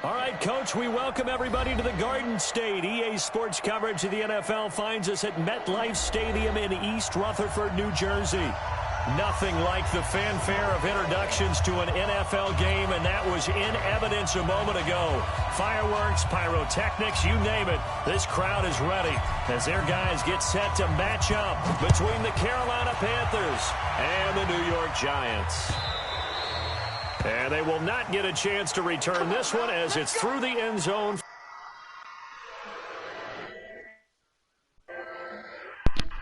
All right, Coach, we welcome everybody to the Garden State. EA Sports coverage of the NFL finds us at MetLife Stadium in East Rutherford, New Jersey. Nothing like the fanfare of introductions to an NFL game, and that was in evidence a moment ago. Fireworks, pyrotechnics, you name it. This crowd is ready as their guys get set to match up between the Carolina Panthers and the New York Giants. And they will not get a chance to return this one as it's through the end zone.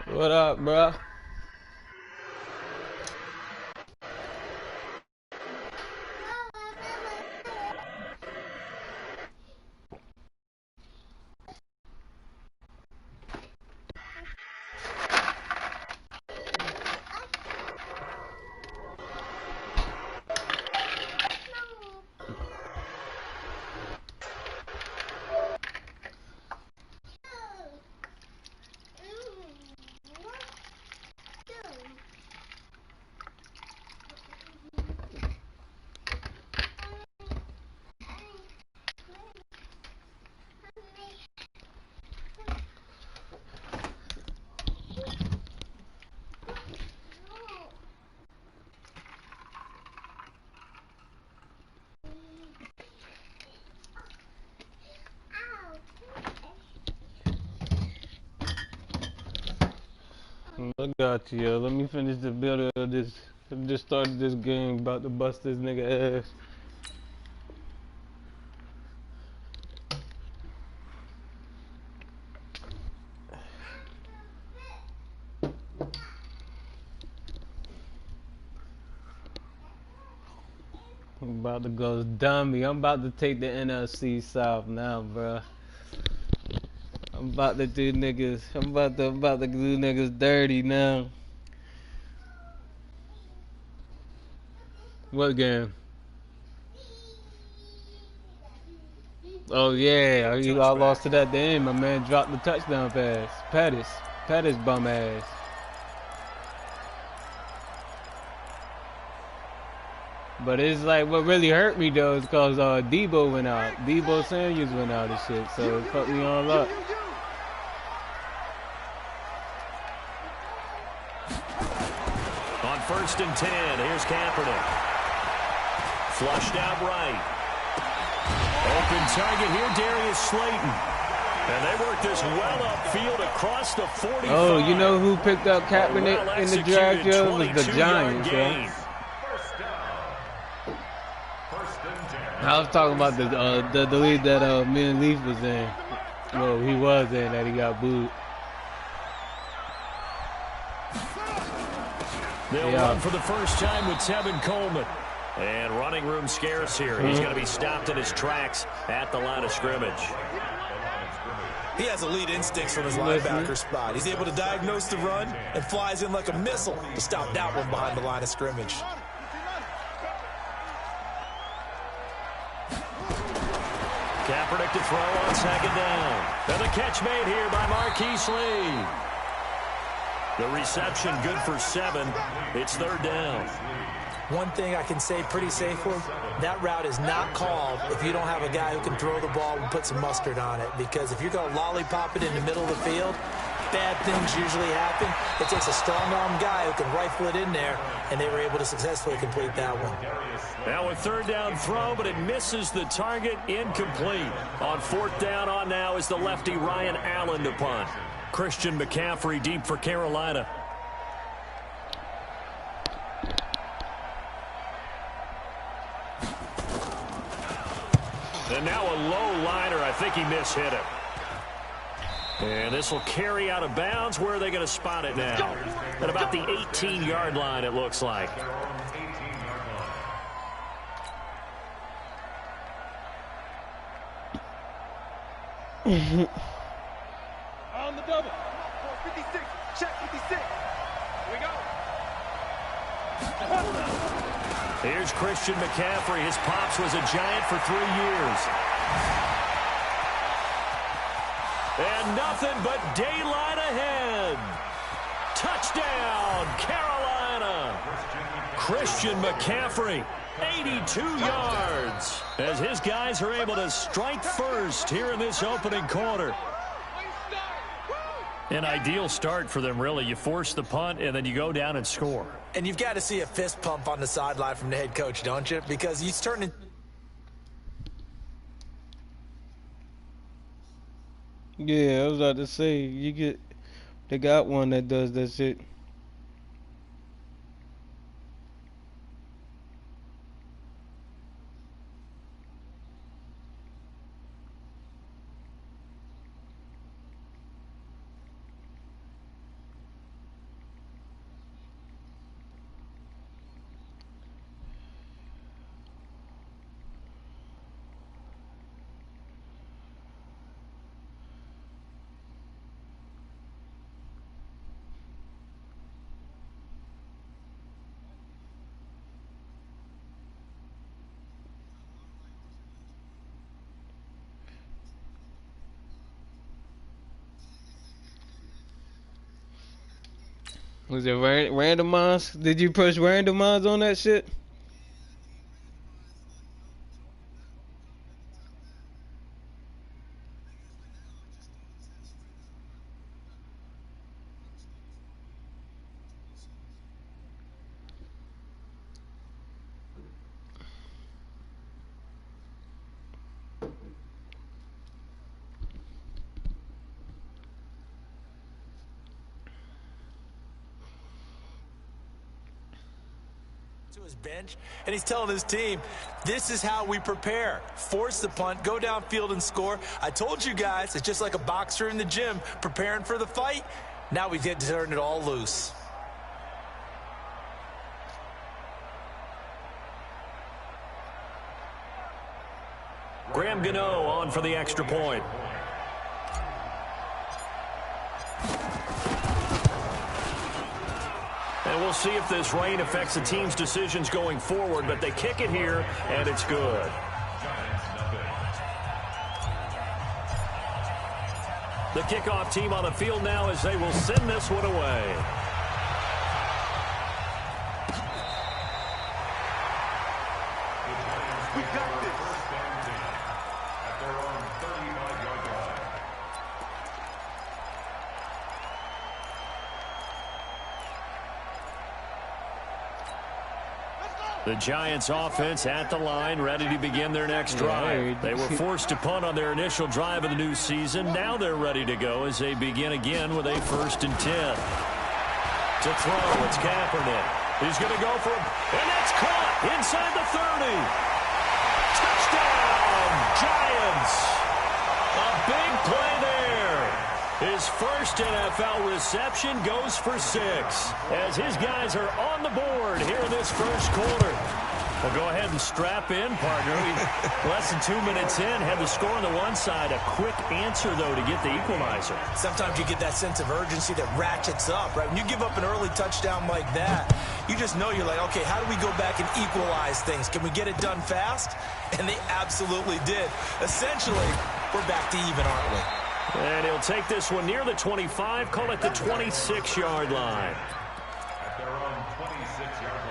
What up, bro? I got you, yo. Let me finish the build of this. I just started this game, about to bust this nigga ass. I'm about to go dummy. I'm about to take the NFC South now, bro. I'm about to do niggas. I'm about to do niggas dirty now. What game? Oh yeah, I lost to that at the end. My man dropped the touchdown pass. Pettis bum ass. But it's like what really hurt me though is cause Debo went out. Debo Samuels went out and shit, so it fucked me all up. On 1st and 10, here's Kaepernick. Flushed out right. Open target here, Darius Slayton. And they work this well upfield across the 45. Oh, you know who picked up Kaepernick in the draft, yo? It was the Giants, yo. I was talking about the league that me and Leaf was in. Well, he was in that he got booed. They'll run for the first time with Tevin Coleman. And running room scarce here. He's going to be stopped in his tracks at the line of scrimmage. He has elite instincts from his linebacker spot. He's able to diagnose the run and flies in like a missile to stop that one behind the line of scrimmage. Kaepernick to throw on 2nd down. And the catch made here by Marquise Lee. The reception good for 7. It's 3rd down. One thing I can say pretty safely, that route is not called if you don't have a guy who can throw the ball and put some mustard on it. Because if you're going to lollipop it in the middle of the field, bad things usually happen. It takes a strong-arm guy who can rifle it in there, and they were able to successfully complete that one. Now a 3rd down throw, but it misses the target, incomplete. On 4th down on now is the lefty Ryan Allen to punt. Christian McCaffrey deep for Carolina. And now a low liner. I think he mishit it. And this will carry out of bounds. Where are they going to spot it now? At about the 18-yard line, it looks like. On the double. 56. Check 56. Here we go. Here's Christian McCaffrey. His pops was a Giant for 3 years. And nothing but daylight ahead. Touchdown, Carolina. Christian McCaffrey, 82 yards, as his guys are able to strike first here in this opening quarter. An ideal start for them, really. You force the punt, and then you go down and score. And you've got to see a fist pump on the sideline from the head coach, don't you? Because he's turning... Yeah, I was about to say, they got one that does that shit. Was it randomized? Did you push randomize on that shit? to his bench, and he's telling his team, this is how we prepare. Force the punt, go downfield and score. I told you guys, it's just like a boxer in the gym preparing for the fight. Now we get to turn it all loose. Graham Gano on for the extra point. And we'll see if this rain affects the team's decisions going forward, but they kick it here, and it's good. The kickoff team on the field now as they will send this one away. We got this. At their own 35-yard line. The Giants offense at the line, ready to begin their next drive. They were forced to punt on their initial drive of the new season. Now they're ready to go as they begin again with a 1st and 10. To throw, it's Kaepernick. He's going to go for it, and that's caught inside the 30. Touchdown, Giants. A big play there. His first NFL reception goes for 6 as his guys are on the board here in this first quarter. Well, go ahead and strap in, partner. Less than 2 minutes in, had the score on the one side. A quick answer, though, to get the equalizer. Sometimes you get that sense of urgency that ratchets up, right? When you give up an early touchdown like that, you just know you're like, okay, how do we go back and equalize things? Can we get it done fast? And they absolutely did. Essentially, we're back to even, aren't we? And he'll take this one near the 25, call it the 26-yard line. At their own 26-yard line.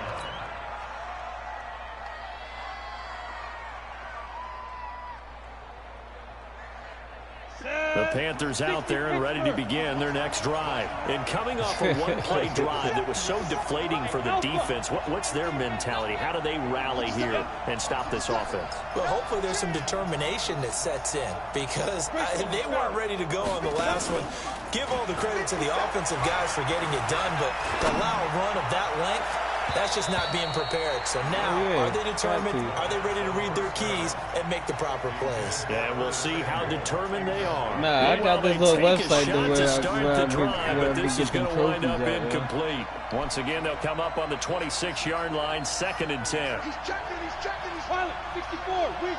The Panthers out there and ready to begin their next drive. And coming off a one-play drive that was so deflating for the defense, what's their mentality? How do they rally here and stop this offense? Well, hopefully there's some determination that sets in because they weren't ready to go on the last one. Give all the credit to the offensive guys for getting it done, but to allow a run of that length, that's just not being prepared. So now, are they determined? Are they ready to read their keys and make the proper plays? Yeah, we'll see how determined they are. Nah, I got this little website to start the drive, but this is going to wind up incomplete. Once again, they'll come up on the 26-yard line, 2nd and 10. He's checking, he's pilot. 64, weak.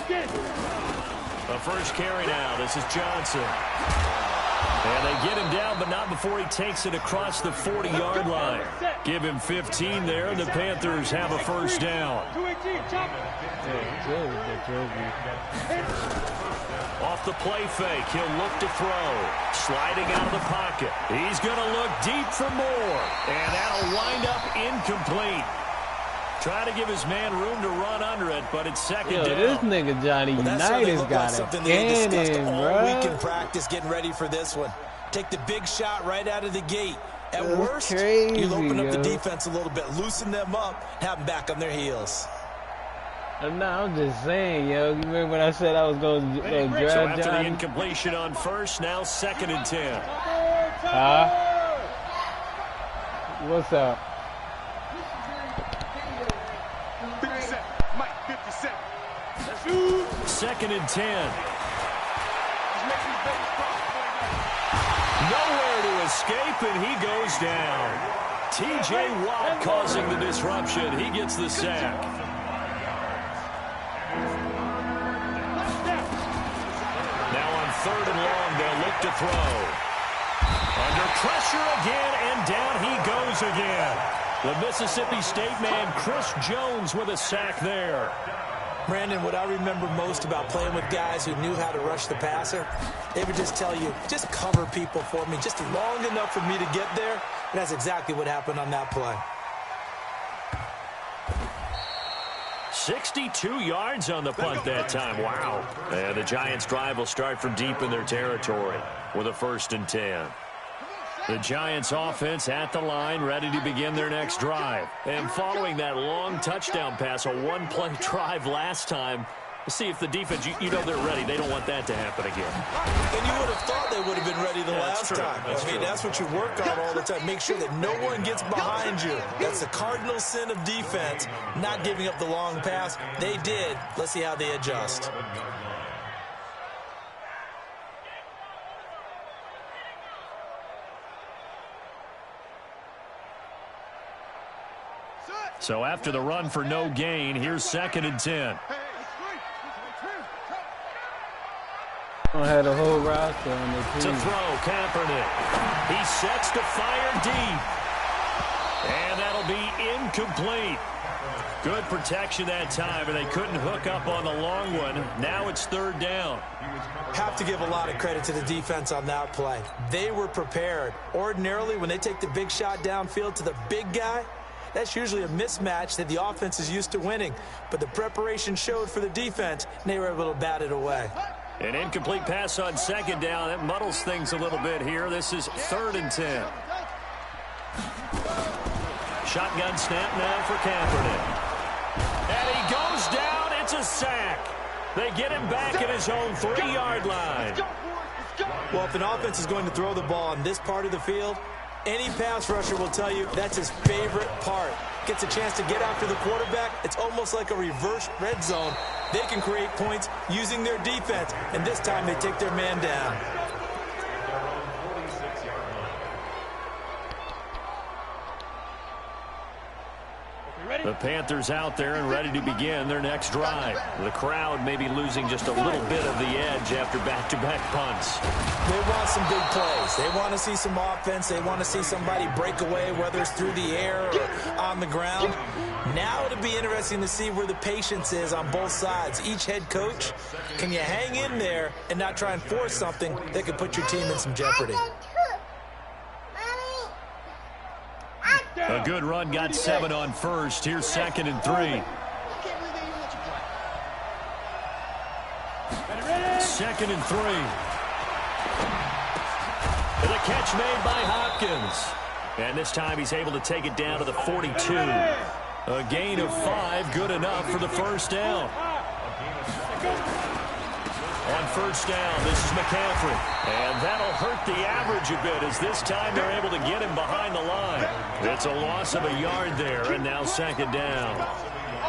Again. The first carry now, this is Johnson. And they get him down, but not before he takes it across the 40-yard line. Give him 15 there, and the Panthers have a first down. 218, chop. Off the play fake, he'll look to throw. Sliding out of the pocket. He's going to look deep for more. And that'll wind up incomplete. Try to give his man room to run under it, but it's second down. This nigga Johnny United's got a cannon, all week in practice, getting ready for this one. Take the big shot right out of the gate. At worst, you'll open up the defense a little bit, loosen them up, have them back on their heels. No, I'm just saying, yo. You remember when I said I was going to draft Johnny? So after the incompletion on first, now 2nd and 10. What's up? 50 seconds. Mike, 50 seconds. Let's do. 2nd and 10. Nowhere to escape, and he goes down. T.J. Watt causing the disruption. He gets the sack. Now on 3rd and long, they'll look to throw. Under pressure again, and down he goes again. The Mississippi State man, Chris Jones, with a sack there. Brandon, what I remember most about playing with guys who knew how to rush the passer, they would just tell you, just cover people for me, just long enough for me to get there. And that's exactly what happened on that play. 62 yards on the punt that time. Wow. And the Giants' drive will start from deep in their territory with a 1st and 10. The Giants offense at the line, ready to begin their next drive. And following that long touchdown pass, a one-play drive last time, to see if the defense, you know they're ready. They don't want that to happen again. And you would have thought they would have been ready the last time. That's what you work on all the time. Make sure that no one gets behind you. That's the cardinal sin of defense, not giving up the long pass. They did. Let's see how they adjust. So after the run for no gain, here's 2nd and 10. I had a whole roster on the team. To throw, Kaepernick. He sets to fire deep. And that'll be incomplete. Good protection that time, and they couldn't hook up on the long one. Now it's 3rd down. Have to give a lot of credit to the defense on that play. They were prepared. Ordinarily, when they take the big shot downfield to the big guy, that's usually a mismatch that the offense is used to winning. But the preparation showed for the defense, and they were able to bat it away. An incomplete pass on 2nd down. That muddles things a little bit here. This is 3rd and 10. Shotgun snap now for Kaepernick. And he goes down. It's a sack. They get him back at his own 3-yard line. Well, if an offense is going to throw the ball on this part of the field, any pass rusher will tell you that's his favorite part. Gets a chance to get after the quarterback. It's almost like a reverse red zone. They can create points using their defense, and this time they take their man down. The Panthers out there and ready to begin their next drive. The crowd may be losing just a little bit of the edge after back-to-back punts. They want some big plays. They want to see some offense. They want to see somebody break away, whether it's through the air or on the ground. Now it'll be interesting to see where the patience is on both sides. Each head coach, can you hang in there and not try and force something that could put your team in some jeopardy? A good run, got 7 on first. Here's 2nd and 3. 2nd and 3. And the catch made by Hopkins. And this time he's able to take it down to the 42. A gain of 5, good enough for the 1st down. On 1st down, this is McCaffrey. And that'll hurt the average a bit as this time they're able to get him behind the line. It's a loss of a yard there, and now 2nd down.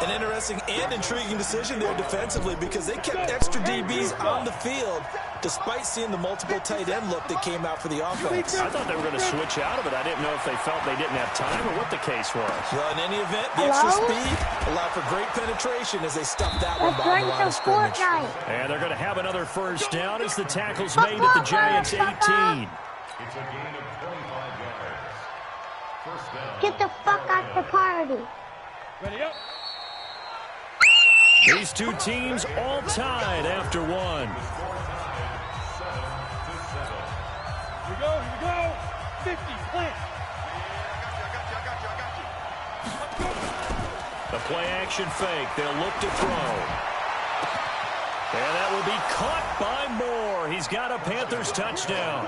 An interesting and intriguing decision there defensively because they kept extra DBs on the field despite seeing the multiple tight end look that came out for the offense. I thought they were going to switch out of it. I didn't know if they felt they didn't have time or what the case was. Well, in any event, the extra speed allowed for great penetration as they stuffed that one behind the line of scrimmage. And they're going to have another 1st down as the tackle's made at the Giants' 18. Get the fuck out the party. Ready up. These two teams all tied after one. 50, plant. The play-action fake. They'll look to throw. And that will be caught by Moore. He's got a Panthers touchdown.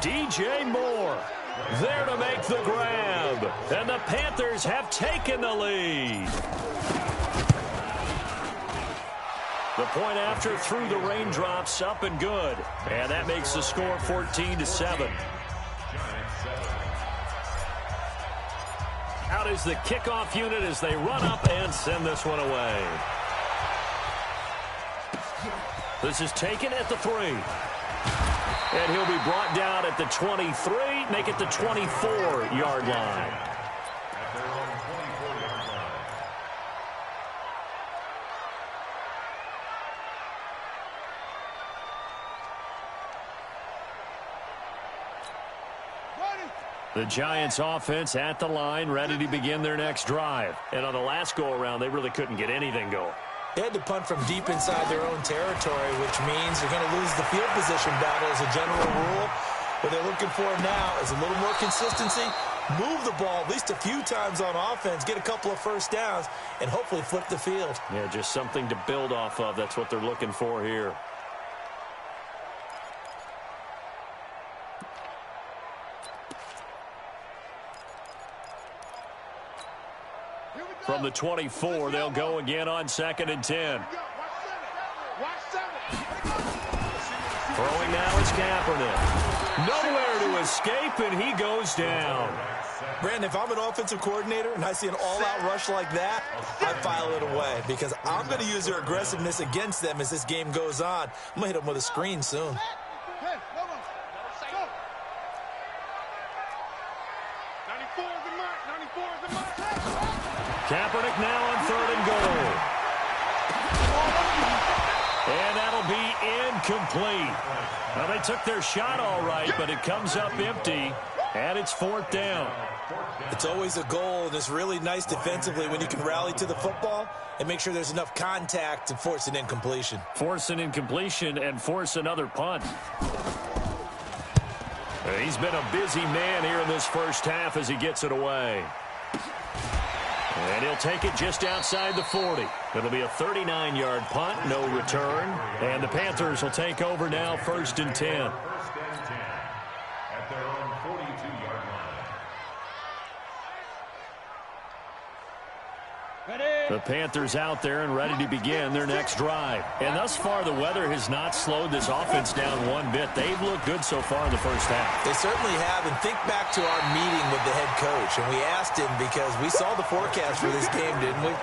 DJ Moore there to make the grab. And the Panthers have taken the lead. The point after through the raindrops, up and good. And that makes the score 14-7. Out is the kickoff unit as they run up and send this one away. This is taken at the 3. And he'll be brought down at the 23, make it the 24-yard line. The Giants offense at the line, ready to begin their next drive. And on the last go-around, they really couldn't get anything going. They had to punt from deep inside their own territory, which means they're going to lose the field position battle as a general rule. What they're looking for now is a little more consistency, move the ball at least a few times on offense, get a couple of first downs, and hopefully flip the field. Yeah, just something to build off of. That's what they're looking for here. From the 24, they'll go again on 2nd and 10. Throwing now is Kaepernick. Nowhere to escape, and he goes down. Brandon, if I'm an offensive coordinator and I see an all-out rush like that, I file it away because I'm going to use their aggressiveness against them as this game goes on. I'm going to hit them with a screen soon. Kaepernick now on 3rd and goal. And that'll be incomplete. Well, they took their shot all right, but it comes up empty, and it's 4th down. It's always a goal, and it's really nice defensively when you can rally to the football and make sure there's enough contact to force an incompletion. Force an incompletion and force another punt. He's been a busy man here in this first half as he gets it away. And he'll take it just outside the 40. It'll be a 39-yard punt, no return. And the Panthers will take over now, 1st and 10. At their own 42-yard line. The Panthers out there and ready to begin their next drive. And thus far, the weather has not slowed this offense down one bit. They've looked good so far in the first half. They certainly have. And think back to our meeting with the head coach. And we asked him because we saw the forecast for this game, didn't we?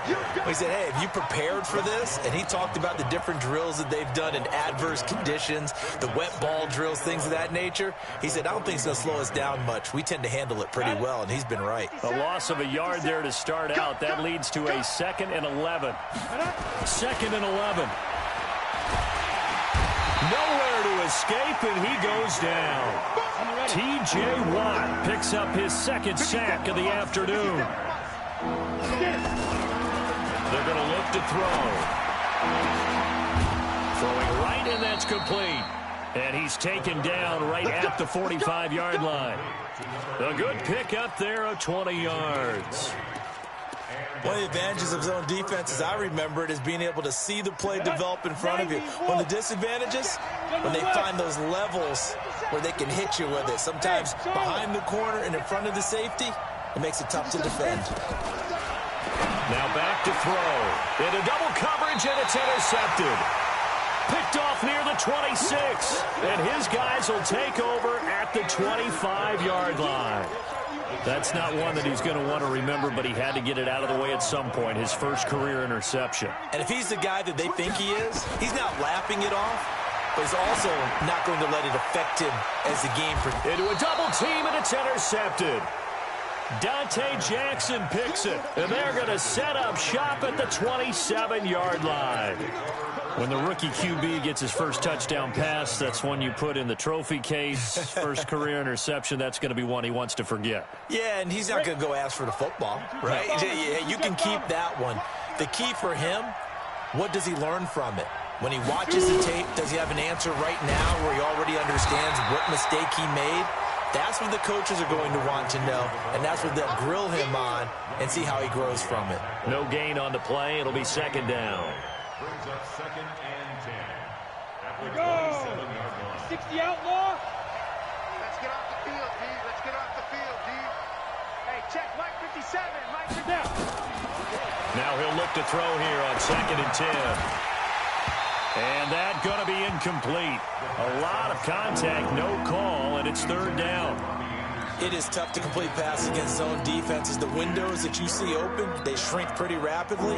We said, hey, have you prepared for this? And he talked about the different drills that they've done in adverse conditions, the wet ball drills, things of that nature. He said, I don't think it's going to slow us down much. We tend to handle it pretty well, and he's been right. A loss of a yard there to start out. That leads to a 2nd and 11. 2nd and 11. Nowhere to escape, and he goes down. T.J. Watt picks up his 2nd sack of the afternoon. They're going to look to throw. Throwing right, and that's complete. And he's taken down right at the 45-yard line. A good pickup there of 20 yards. One of the advantages of zone defense, as I remember it, is being able to see the play develop in front of you. One of the disadvantages, when they find those levels where they can hit you with it, sometimes behind the corner and in front of the safety, it makes it tough to defend. Now back to throw. Into double coverage, and it's intercepted. Picked off near the 26. And his guys will take over at the 25-yard line. That's not one that he's going to want to remember, but he had to get it out of the way at some point, his first career interception. And if he's the guy that they think he is, he's not laughing it off, but he's also not going to let it affect him as the game progresses. Into a double team, and it's intercepted. Dante Jackson picks it, and they're going to set up shop at the 27-yard line. When the rookie QB gets his first touchdown pass, that's one you put in the trophy case. First career interception, that's going to be one he wants to forget. Yeah, and he's not going to go ask for the football, right? Yeah, you can keep that one. The key for him, what does he learn from it? When he watches the tape, does he have an answer right now where he already understands what mistake he made? That's what the coaches are going to want to know, and that's what they'll grill him on and see how he grows from it. No gain on the play. It'll be second down. Brings up 2nd and 10. At the Go! 27-yard line. 60 outlaw. Let's get off the field, D. Let's get off the field, D. Hey, check Mike 57. Mike 57. Now he'll look to throw here on 2nd and 10. And that's going to be incomplete. A lot of contact, no call, and it's 3rd down. It is tough to complete passes against zone defenses. The windows that you see open, they shrink pretty rapidly.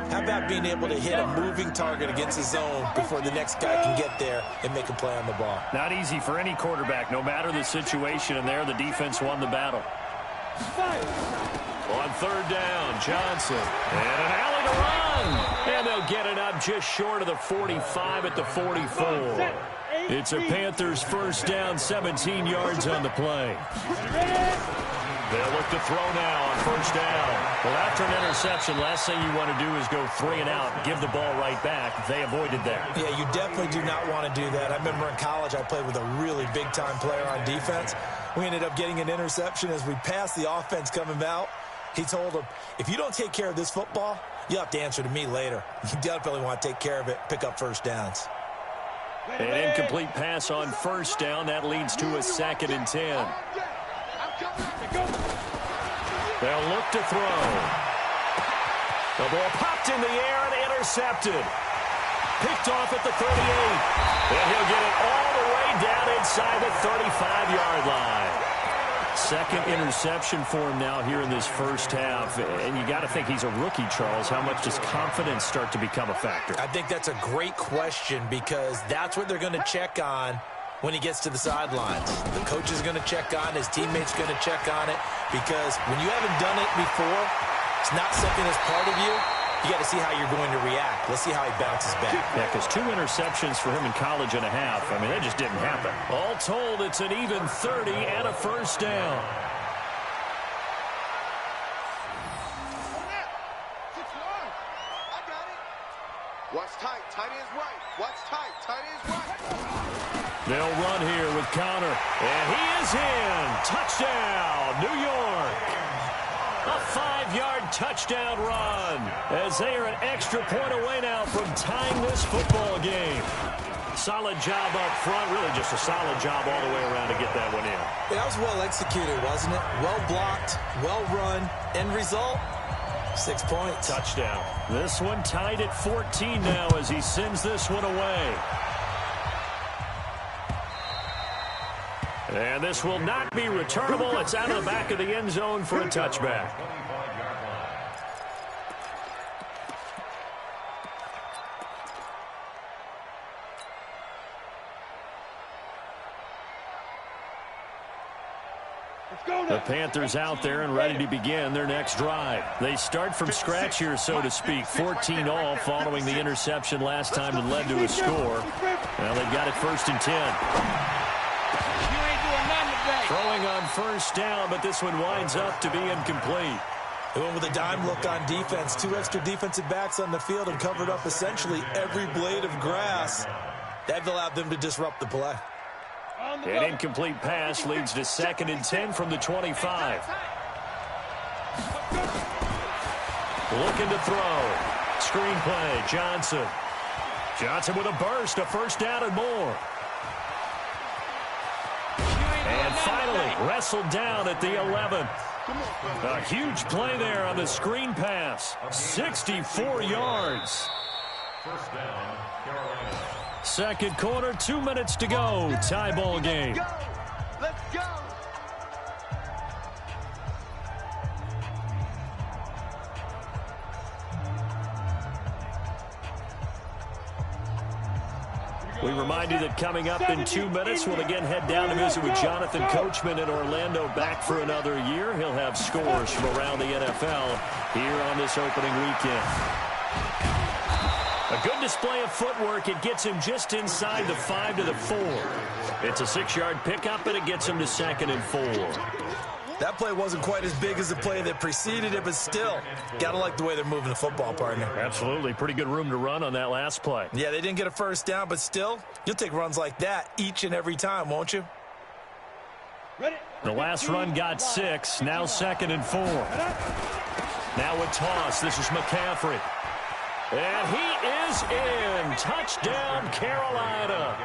How about being able to hit a moving target against the zone before the next guy can get there and make a play on the ball? Not easy for any quarterback, no matter the situation, and there the defense won the battle. On 3rd down, Johnson. And an alley to run. And they'll get it up just short of the 45 at the 44. It's a Panthers 1st down, 17 yards on the play. They'll look to throw now on 1st down. Well, after an interception, last thing you want to do is go 3 and out and give the ball right back. They avoided that. Yeah, you definitely do not want to do that. I remember in college I played with a really big-time player on defense. We ended up getting an interception as we passed the offense coming out. He told him, if you don't take care of this football, you'll have to answer to me later. You definitely want to take care of it, pick up 1st downs. An incomplete pass on 1st down. That leads to a 2nd and 10. They'll look to throw. The ball popped in the air and intercepted. Picked off at the 38. And he'll get it all the way down inside the 35-yard line. 2nd interception for him now here in this 1st half. And you got to think he's a rookie, Charles. How much does confidence start to become a factor? I think that's a great question because that's what they're going to check on when he gets to the sidelines. The coach is going to check on, his teammates going to check on it because when you haven't done it before, it's not something that's part of you. You got to see how you're going to react. Let's see how he bounces back. Yeah, because 2 interceptions for him in college and a half. I mean, that just didn't happen. All told, it's an even 30 and a 1st down. Watch tight. Tight ends right. Watch tight. Tight ends right. They'll run here with Connor. And he is in. Touchdown, New York. A 5-yard touchdown run as they are an extra point away now from tying this football game. Solid job up front, really just a solid job all the way around to get that one in. That was well executed, wasn't it? Well blocked, well run. End result, 6 points. Touchdown. This one tied at 14 now as he sends this one away. And this will not be returnable. It's out of the back of the end zone for a touchback. The Panthers out there and ready to begin their next drive. They start from scratch here, so to speak. 14 all following the interception last time that led to a score. Well, they've got it 1st and 10. Throwing on 1st down, but this one winds up to be incomplete. They went with a dime look on defense. 2 extra defensive backs on the field and covered up essentially every blade of grass. That allowed them to disrupt the play. An incomplete pass leads to 2nd and 10 from the 25. Looking to throw. Screen play, Johnson. Johnson with a burst, a 1st down and more. And finally, wrestled down at the 11. A huge play there on the screen pass. 64 yards. 1st down, Carolina. 2nd quarter, 2 minutes to go. Tie ball game. Let's go. We remind you that coming up in 2 minutes, we'll again head down to visit with Jonathan Coachman in Orlando, back for another year. He'll have scores from around the NFL here on this opening weekend. A good display of footwork. It gets him just inside the 5 to the 4. It's a 6-yard pickup, and it gets him to 2nd and 4. That play wasn't quite as big as the play that preceded it, but still, got to like the way they're moving the football, partner. Absolutely. Pretty good room to run on that last play. Yeah, they didn't get a first down, but still, you'll take runs like that each and every time, won't you? The last run got 6. Now 2nd and 4. Now a toss. This is McCaffrey. And he is in. Touchdown, Carolina.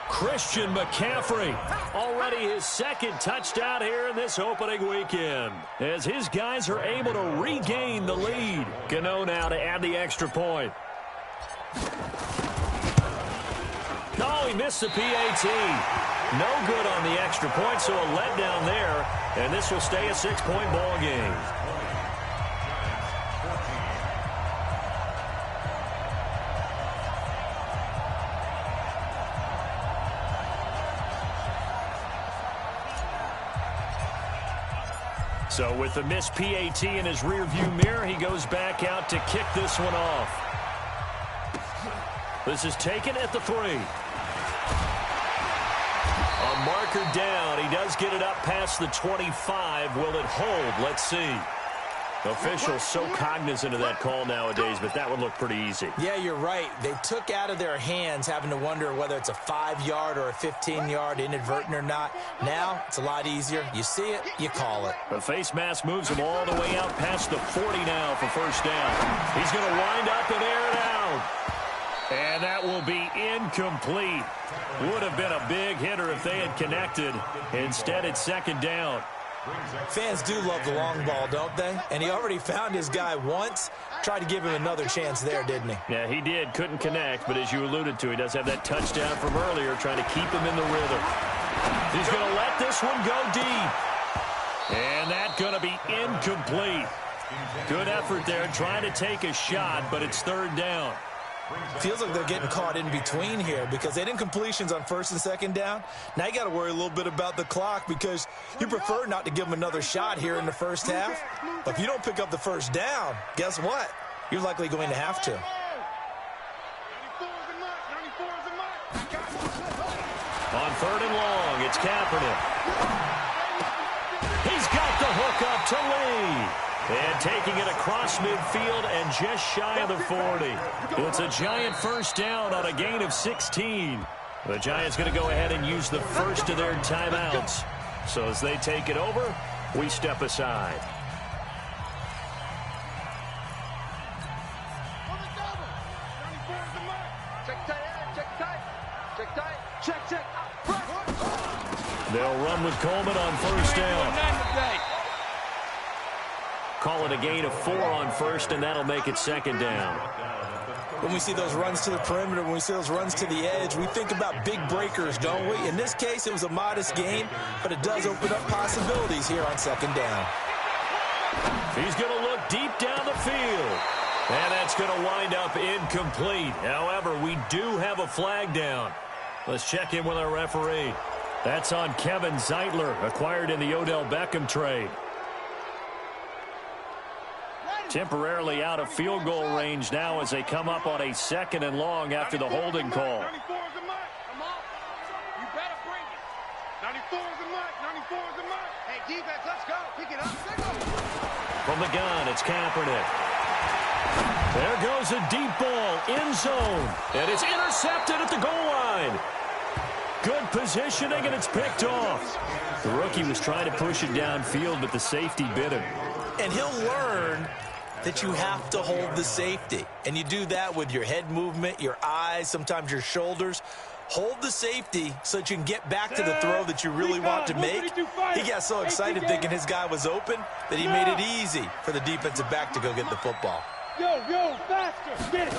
Christian McCaffrey, already his 2nd touchdown here in this opening weekend, as his guys are able to regain the lead. Gano now to add the extra point. Oh, he missed the PAT. No good on the extra point, so a letdown there, and this will stay a 6-point ball game. So with the missed PAT in his rearview mirror, he goes back out to kick this one off. This is taken at the 3. A marker down. He does get it up past the 25. Will it hold? Let's see. Officials so cognizant of that call nowadays, but that would look pretty easy. Yeah, you're right. They took out of their hands having to wonder whether it's a 5-yard or a 15-yard inadvertent or not. Now, it's a lot easier. You see it, you call it. The face mask moves him all the way out past the 40 now for first down. He's going to wind up and air it out. And that will be incomplete. Would have been a big hitter if they had connected. Instead, it's 2nd down. Fans do love the long ball, don't they? And he already found his guy once. Tried to give him another chance there, didn't he? Yeah, he did. Couldn't connect, but as you alluded to, he does have that touchdown from earlier, trying to keep him in the rhythm. He's going to let this one go deep. And that's going to be incomplete. Good effort there, trying to take a shot, but it's 3rd down. Feels like they're getting caught in between here because they didn't completions on 1st and 2nd down. Now you got to worry a little bit about the clock because you prefer not to give them another shot here in the first half. But if you don't pick up the first down, guess what? You're likely going to have to. On 3rd and long, it's Kaepernick. He's got the hook up to Lee. And taking it across midfield and just shy of the 40. It's a giant first down on a gain of 16. The Giants going to go ahead and use the first of their timeouts. So as they take it over, we step aside. They'll run with Coleman on first down. Call it a gain of 4 on 1st, and that'll make it 2nd down. When we see those runs to the perimeter, when we see those runs to the edge, we think about big breakers, don't we? In this case, it was a modest gain, but it does open up possibilities here on 2nd down. He's going to look deep down the field. And that's going to wind up incomplete. However, we do have a flag down. Let's check in with our referee. That's on Kevin Zeitler, acquired in the Odell Beckham trade. Temporarily out of field goal range now as they come up on a 2nd and long after the holding call. From the gun, it's Kaepernick. There goes a deep ball, end zone, and it's intercepted at the goal line. Good positioning, and it's picked off. The rookie was trying to push it downfield, but the safety bit him. And he'll learn that you have to hold the safety. And you do that with your head movement, your eyes, sometimes your shoulders. Hold the safety so that you can get back to the throw that you really want to make. He got so excited thinking his guy was open that he made it easy for the defensive back to go get the football. Yo, faster, get it.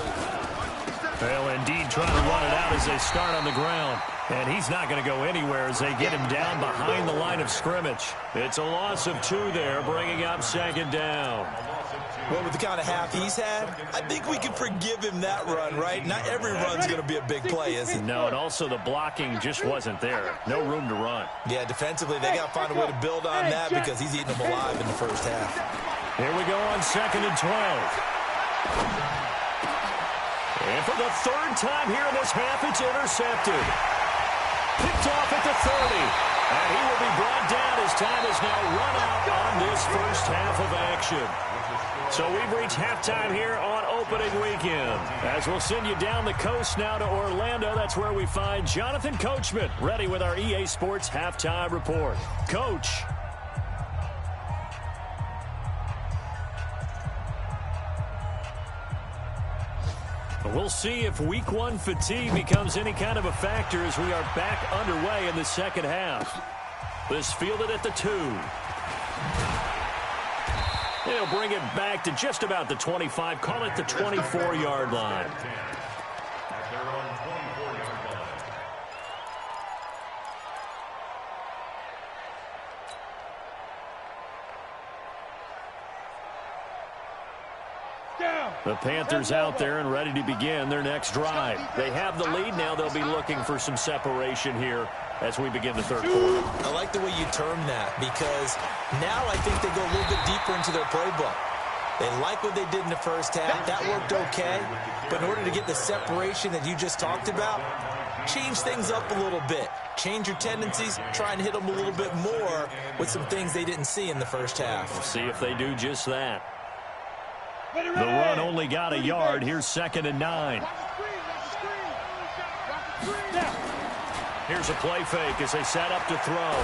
Well, indeed, trying to run it out as they start on the ground. And he's not going to go anywhere as they get him down behind the line of scrimmage. It's a loss of 2 there, bringing up 2nd down. Well, with the kind of half he's had, I think we can forgive him that run, right? Not every run's going to be a big play, is it? No, and also the blocking just wasn't there. No room to run. Yeah, defensively, they got to find a way to build on that because he's eating them alive in the first half. Here we go on 2nd and 12. And for the 3rd time here in this half, it's intercepted. Picked off at the 30. And he will be brought down. His time is now run out on this first half of action. So we've reached halftime here on opening weekend. As we'll send you down the coast now to Orlando, that's where we find Jonathan Coachman, ready with our EA Sports halftime report. Coach. We'll see if week one fatigue becomes any kind of a factor as we are back underway in the second half. This fielded at the 2. They'll bring it back to just about the 25. Call it the 24-yard line. The Panthers out there and ready to begin their next drive. They have the lead now. They'll be looking for some separation here as we begin the third quarter. I like the way you term that because now I think they go a little bit deeper into their playbook. They like what they did in the first half. That worked okay. But in order to get the separation that you just talked about, change things up a little bit. Change your tendencies. Try and hit them a little bit more with some things they didn't see in the first half. We'll see if they do just that. The run only got a yard. Here's 2nd and 9. Here's a play fake as they set up to throw.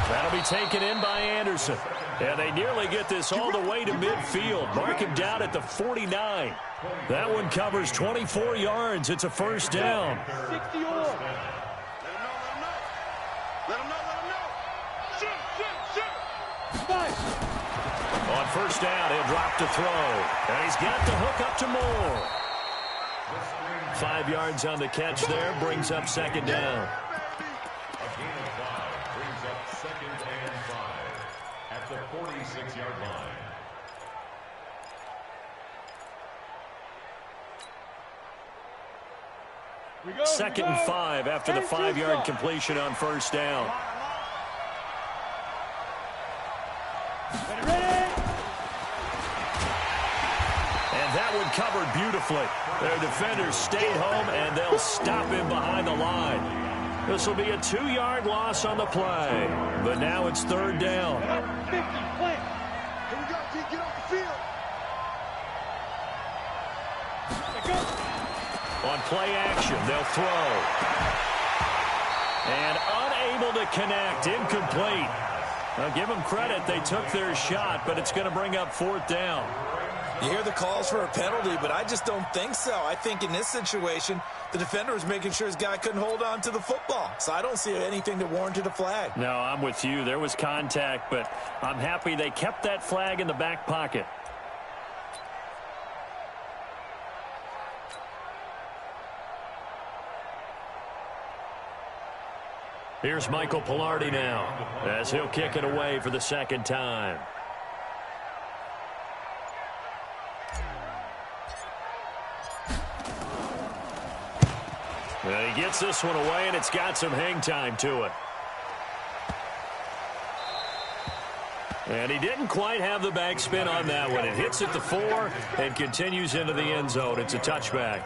That'll be taken in by Anderson. And they nearly get this all the way to midfield. Mark him down at the 49. That one covers 24 yards. It's a first down. 60 on. Let him know. Shoot. Nice. On first down, he'll drop to throw. And he's got the hook up to Moore. 5 yards on the catch there, brings up 2nd down. A gain of 5 brings up 2nd and 5 at the 46-yard line. 2nd and 5 after the 5-yard completion on first down. And that one covered beautifully. Their defenders stayed home, and they'll stop him behind the line. This will be a 2-yard loss on the play. But now it's 3rd down. 50, plant. Here we go, T. Get off the field. On play action, they'll throw. And unable to connect, incomplete. Now give them credit, they took their shot, but it's going to bring up 4th down. You hear the calls for a penalty, but I just don't think so. I think in this situation, the defender was making sure his guy couldn't hold on to the football. So I don't see anything that warranted a flag. No, I'm with you. There was contact, but I'm happy they kept that flag in the back pocket. Here's Michael Pilardi now as he'll kick it away for the 2nd time. And he gets this one away, and it's got some hang time to it. And he didn't quite have the backspin on that one. It hits at the 4 and continues into the end zone. It's a touchback.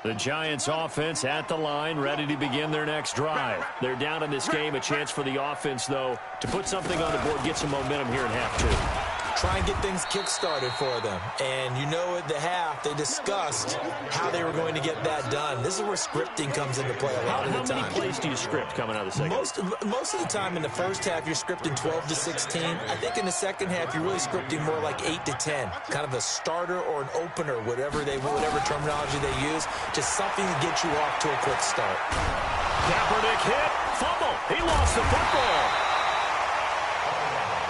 The Giants offense at the line, ready to begin their next drive. They're down in this game. A chance for the offense, though, to put something on the board, get some momentum here in half 2. Try and get things kick-started for them. And you know at the half, they discussed how they were going to get that done. This is where scripting comes into play a lot of the time. How many plays do you script coming out of the second? Most of the time in the first half, you're scripting 12 to 16. I think in the second half, you're really scripting more like 8 to 10. Kind of a starter or an opener, whatever terminology they use. Just something to get you off to a quick start. Kaepernick hit. Fumble. He lost the football.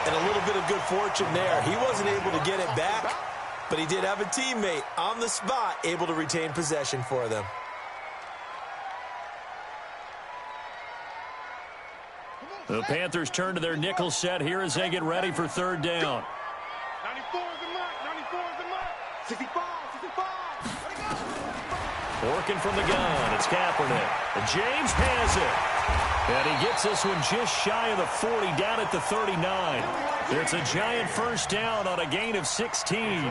And a little bit of good fortune there. He wasn't able to get it back, but he did have a teammate on the spot able to retain possession for them. The Panthers turn to their nickel set here as they get ready for 3rd down. 94 is the mark. 94 is the mark. 65. Working from the gun, it's Kaepernick. And James has it. And he gets this one just shy of the 40, down at the 39. It's a Giant first down on a gain of 16.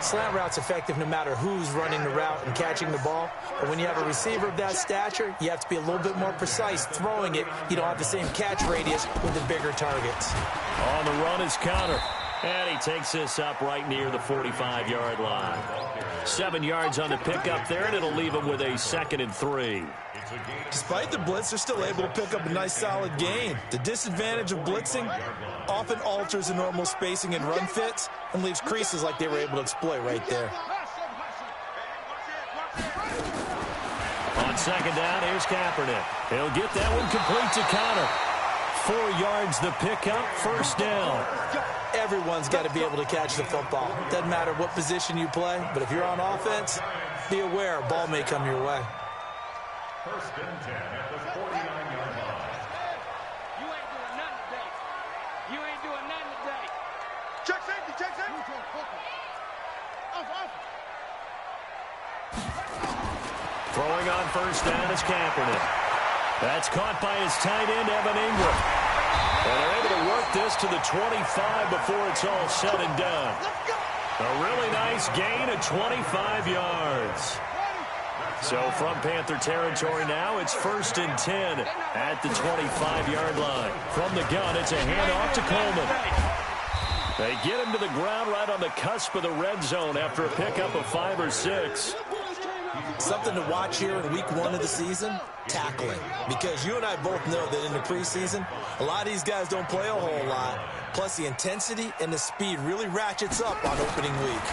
Slant route's effective no matter who's running the route and catching the ball. But when you have a receiver of that stature, you have to be a little bit more precise throwing it. You don't have the same catch radius with the bigger targets. On the run is Connor. And he takes this up right near the 45-yard line. 7 yards on the pickup there, and it'll leave him with a 2nd and 3. Despite the blitz, they're still able to pick up a nice solid gain. The disadvantage of blitzing often alters the normal spacing and run fits and leaves creases like they were able to exploit right there. On 2nd down, here's Kaepernick. He'll get that one complete to Connor. 4 yards the pickup, 1st down. Everyone's got to be able to catch the football. Doesn't matter what position you play, but if you're on offense, be aware a ball may come your way. 1st and 10 at the 49-yard line. You ain't doing nothing today. You ain't doing nothing today. Check safety, check safety. Throwing on 1st down is Kaepernick. That's caught by his tight end, Evan Ingram. And they're able to work this to the 25 before it's all said and done. A really nice gain of 25 yards. So from Panther territory now, it's 1st and 10 at the 25-yard line. From the gun, it's a handoff to Coleman. They get him to the ground right on the cusp of the red zone after a pickup of 5 or 6. Something to watch here in week 1 of the season, tackling. Because you and I both know that in the preseason, a lot of these guys don't play a whole lot. Plus, the intensity and the speed really ratchets up on opening week.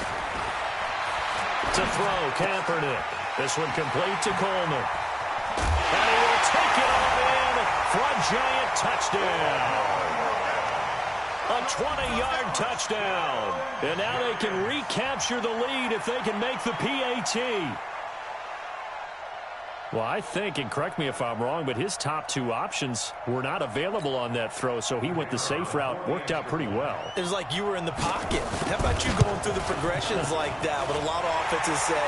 To throw, Kaepernick. This one complete to Coleman. And he will take it all in for a giant touchdown. A 20-yard touchdown. And now they can recapture the lead if they can make the PAT. Well, I think, and correct me if I'm wrong, but his top 2 options were not available on that throw, so he went the safe route. Worked out pretty well. It was like you were in the pocket. How about you going through the progressions like that? What a lot of offenses say,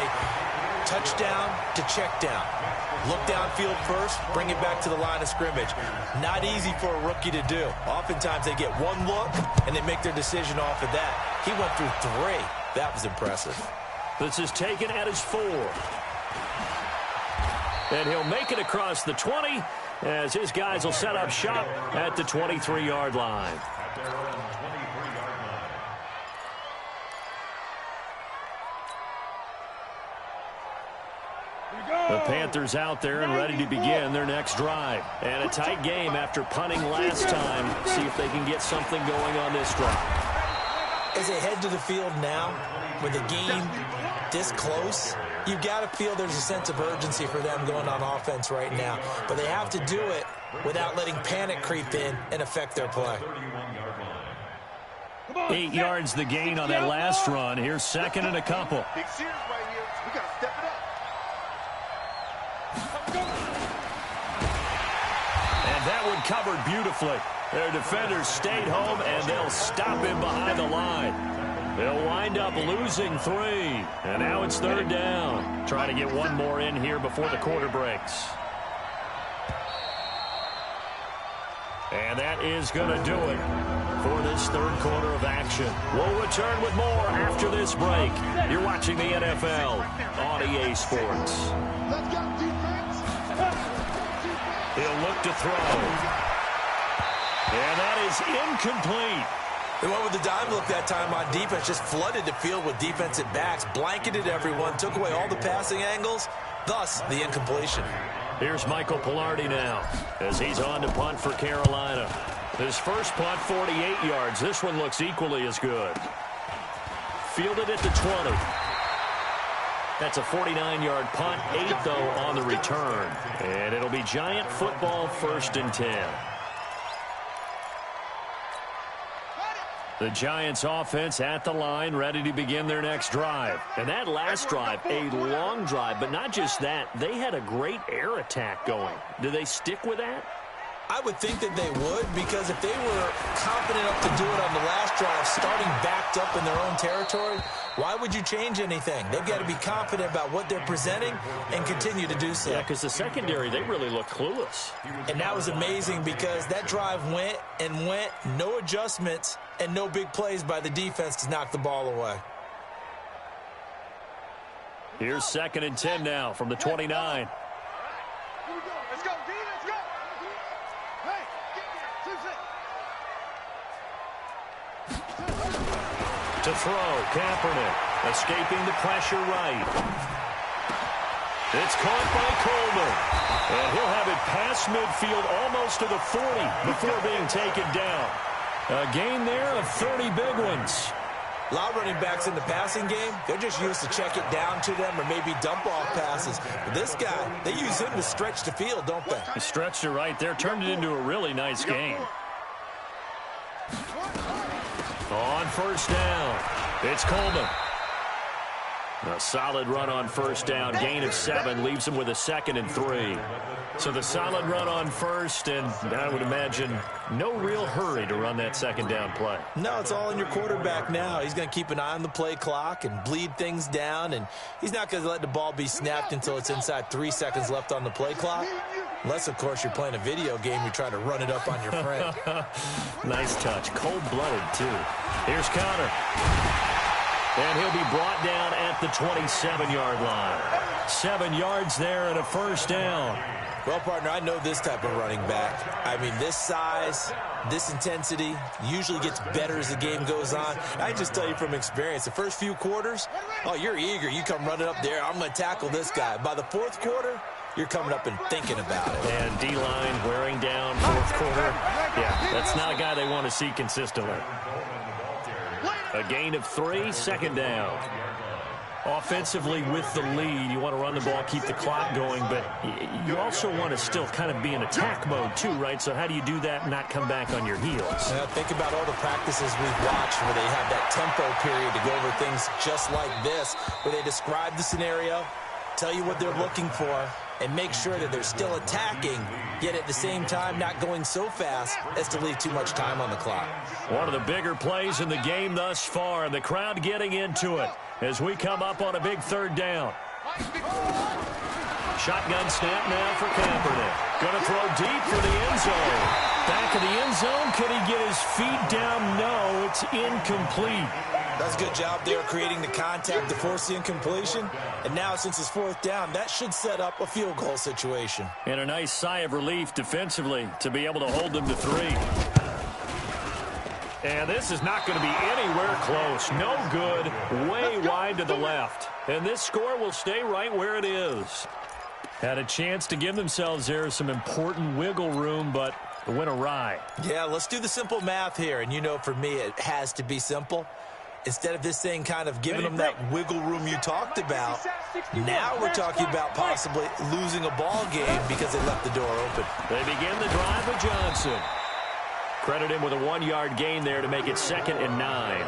touchdown to check down. Look downfield first, bring it back to the line of scrimmage. Not easy for a rookie to do. Oftentimes they get one look, and they make their decision off of that. He went through 3. That was impressive. This is taken at his 4. And he'll make it across the 20 as his guys will set up shop at the 23-yard line. The Panthers out there and ready to begin their next drive. And a tight game after punting last time. See if they can get something going on this drive. As they head to the field now, with the game this close, you've got to feel there's a sense of urgency for them going on offense right now. But they have to do it without letting panic creep in and affect their play. 8 yards the gain on that last run. Here's 2nd and a couple. Big series right here. We got to step it up. And that one covered beautifully. Their defenders stayed home, and they'll stop him behind the line. They'll wind up losing 3. And now it's 3rd down. Trying to get one more in here before the quarter breaks. And that is going to do it for this 3rd quarter of action. We'll return with more after this break. You're watching the NFL on EA Sports. Let's go, defense. He'll look to throw. And that is incomplete. They went with the dime look that time on defense, just flooded the field with defensive backs, blanketed everyone, took away all the passing angles, thus the incompletion. Here's Michael Pilardi now as he's on to punt for Carolina. His first punt, 48 yards. This one looks equally as good. Fielded at the 20. That's a 49-yard punt, 8, though, on the return. And it'll be Giant football, 1st and 10. The Giants offense at the line, ready to begin their next drive. And that last drive, a long drive, but not just that. They had a great air attack going. Do they stick with that? I would think that they would, because if they were confident enough to do it on the last drive, starting backed up in their own territory, why would you change anything? They've got to be confident about what they're presenting and continue to do so. Yeah, because the secondary, they really look clueless. And that was amazing because that drive went and went, no adjustments, and no big plays by the defense to knock the ball away. Here's 2nd and 10 now from the 29. Here we go. Let's go, D. Let's go. Hey, To throw, Kaepernick escaping the pressure right. It's caught by Coleman. And he'll have it past midfield almost to the 40 before being taken down. A gain there of 30 big ones. A lot of running backs in the passing game, they're just used to check it down to them or maybe dump off passes. But this guy, they use him to stretch the field, don't they? He stretched it right there, turned it into a really nice game. On 1st down, it's Coleman. A solid run on 1st down, gain of 7, leaves him with a 2nd and 3. So the solid run on 1st, and I would imagine no real hurry to run that 2nd down play. No, it's all in your quarterback now. He's going to keep an eye on the play clock and bleed things down, and he's not going to let the ball be snapped until it's inside 3 seconds left on the play clock. Unless, of course, you're playing a video game, you try to run it up on your friend. Nice touch. Cold-blooded, too. Here's Connor. And he'll be brought down at the 27-yard line. 7 yards there and a 1st down. Well, partner, I know this type of running back. I mean, this size, this intensity usually gets better as the game goes on. I just tell you from experience, the first few quarters, oh, you're eager. You come running up there, I'm going to tackle this guy. By the 4th quarter, you're coming up and thinking about it. And D-line wearing down 4th quarter. Yeah, that's not a guy they want to see consistently. A gain of 3, 2nd down. Offensively with the lead, you want to run the ball, keep the clock going, but you also want to still kind of be in attack mode too, right? So how do you do that and not come back on your heels? Think about all the practices we've watched where they have that tempo period to go over things just like this, where they describe the scenario, tell you what they're looking for, and make sure that they're still attacking, yet at the same time not going so fast as to leave too much time on the clock. One of the bigger plays in the game thus far, and the crowd getting into it as we come up on a big 3rd down. Shotgun snap now for Kaepernick. Going to throw deep for the end zone. Back of the end zone. Could he get his feet down? No, it's incomplete. That's a good job there creating the contact to force the incompletion. And now since it's 4th down, that should set up a field goal situation. And a nice sigh of relief defensively to be able to hold them to 3. And this is not going to be anywhere close. No good. Way wide to the left. And this score will stay right where it is. Had a chance to give themselves there some important wiggle room, but it went awry. Yeah, let's do the simple math here. And you know, for me, it has to be simple. Instead of this thing kind of giving them that wiggle room you talked about, now we're talking about possibly losing a ball game because they left the door open. They begin the drive with Johnson. Credit him with a 1-yard gain there to make it 2nd and 9.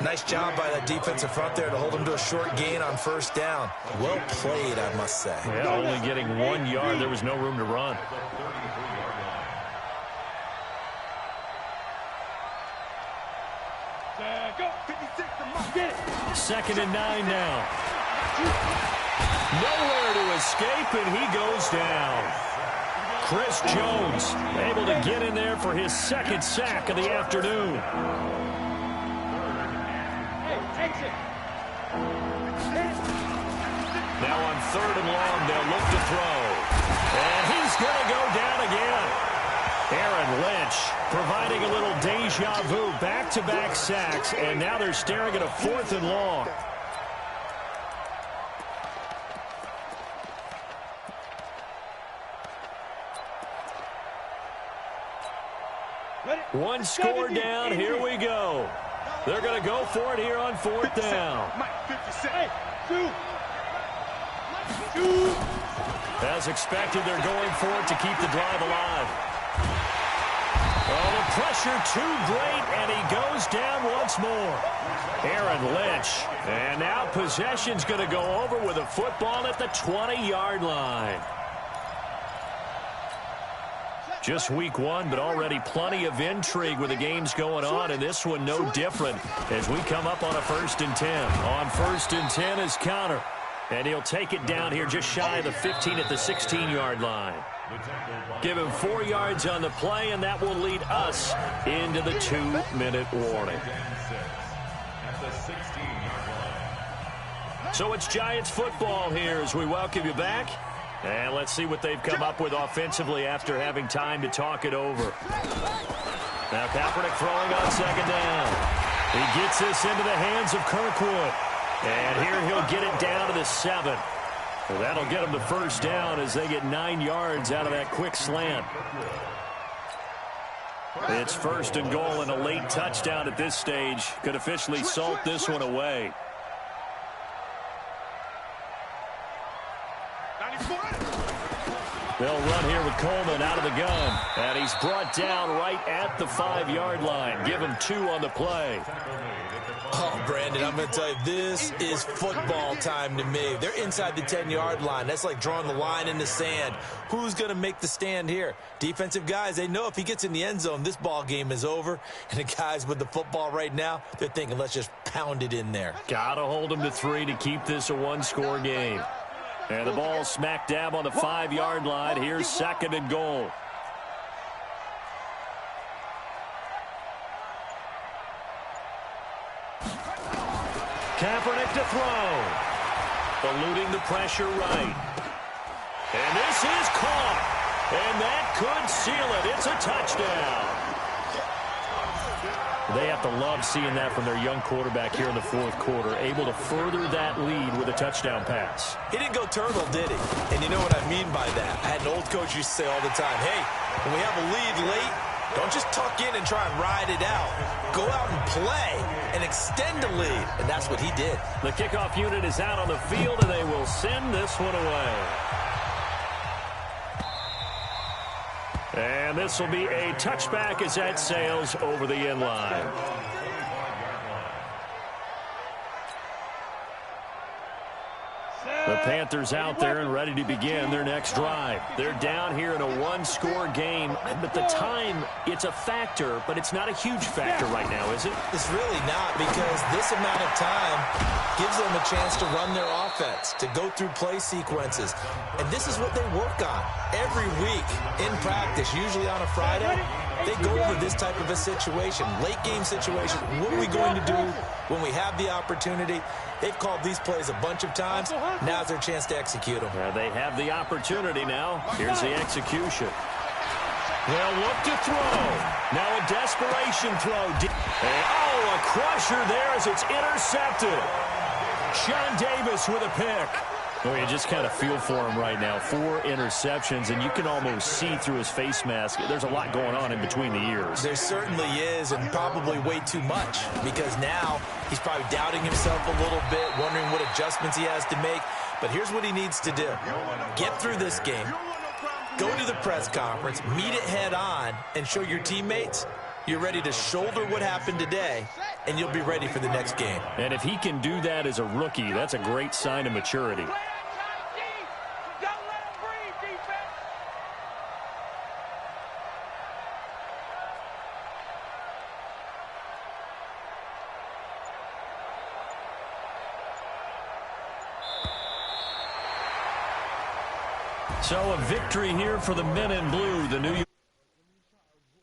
Nice job by that defensive front there to hold him to a short gain on 1st down. Well played, I must say. Yeah, only getting 1 yard. There was no room to run. Go. 56. Get it. 2nd and 9 now. Nowhere to escape, and he goes down. Chris Jones able to get in there for his 2nd sack of the afternoon. Now on 3rd and long, they'll look to throw. And he's going to go down again. Aaron Lynch providing a little deja vu, back-to-back sacks, and now they're staring at a 4th and long. One score down, here we go. They're going to go for it here on 4th down. As expected, they're going for it to keep the drive alive. Oh, the pressure too great, and he goes down once more. Aaron Lynch. And now possession's going to go over with a football at the 20-yard line. Just week 1, but already plenty of intrigue with the games going on, and this one no different as we come up on a 1st and 10. On 1st and 10 is Connor, and he'll take it down here just shy of the 15 at the 16-yard line. Give him 4 yards on the play, and that will lead us into the 2-minute warning. So it's Giants football here as we welcome you back. And let's see what they've come up with offensively after having time to talk it over. Now Kaepernick throwing on second down. He gets this into the hands of Kirkwood. And here he'll get it down to the 7. Well, that'll get them the first down as they get 9 yards out of that quick slant. It's first and goal and a late touchdown at this stage. Could officially salt this one away. They'll run here with Coleman out of the gun. And he's brought down right at the 5-yard line. Give him 2 on the play. Oh, Brandon, I'm going to tell you, this is football time to me. They're inside the 10-yard line. That's like drawing the line in the sand. Who's going to make the stand here? Defensive guys, they know if he gets in the end zone, this ball game is over. And the guys with the football right now, they're thinking, let's just pound it in there. Got to hold him to 3 to keep this a 1-score game. And the ball smack dab on the 5-yard line. Here's second and goal. Kaepernick to throw. Eluding the pressure right. And this is caught. And that could seal it. It's a touchdown. They have to love seeing that from their young quarterback here in the fourth quarter, able to further that lead with a touchdown pass. He didn't go turtle, did he? And you know what I mean by that. I had an old coach used to say all the time, hey, when we have a lead late, don't just tuck in and try and ride it out. Go out and play and extend the lead. And that's what he did. The kickoff unit is out on the field, and they will send this one away. And this will be a touchback as that sails over the end line. The Panthers out there and ready to begin their next drive. They're down here in a 1-score game, but the time, it's a factor, but it's not a huge factor right now, is it? It's really not, because this amount of time gives them a chance to run their offense, to go through play sequences. And this is what they work on every week in practice, usually on a Friday. They go over this type of a situation, late game situation. What are we going to do when we have the opportunity? They've called these plays a bunch of times. Now's their chance to execute them. They have the opportunity now. Here's the execution. They'll look to throw. Now a desperation throw. And, oh, a crusher there as it's intercepted. Sean Davis with a pick. Oh, you just kind of feel for him right now. 4 interceptions, and you can almost see through his face mask. There's a lot going on in between the ears. There certainly is, and probably way too much, because now he's probably doubting himself a little bit, wondering what adjustments he has to make. But here's what he needs to do. Get through this game. Go to the press conference, meet it head on, and show your teammates you're ready to shoulder what happened today, and you'll be ready for the next game. And if he can do that as a rookie, that's a great sign of maturity. So a victory here for the men in blue. The New York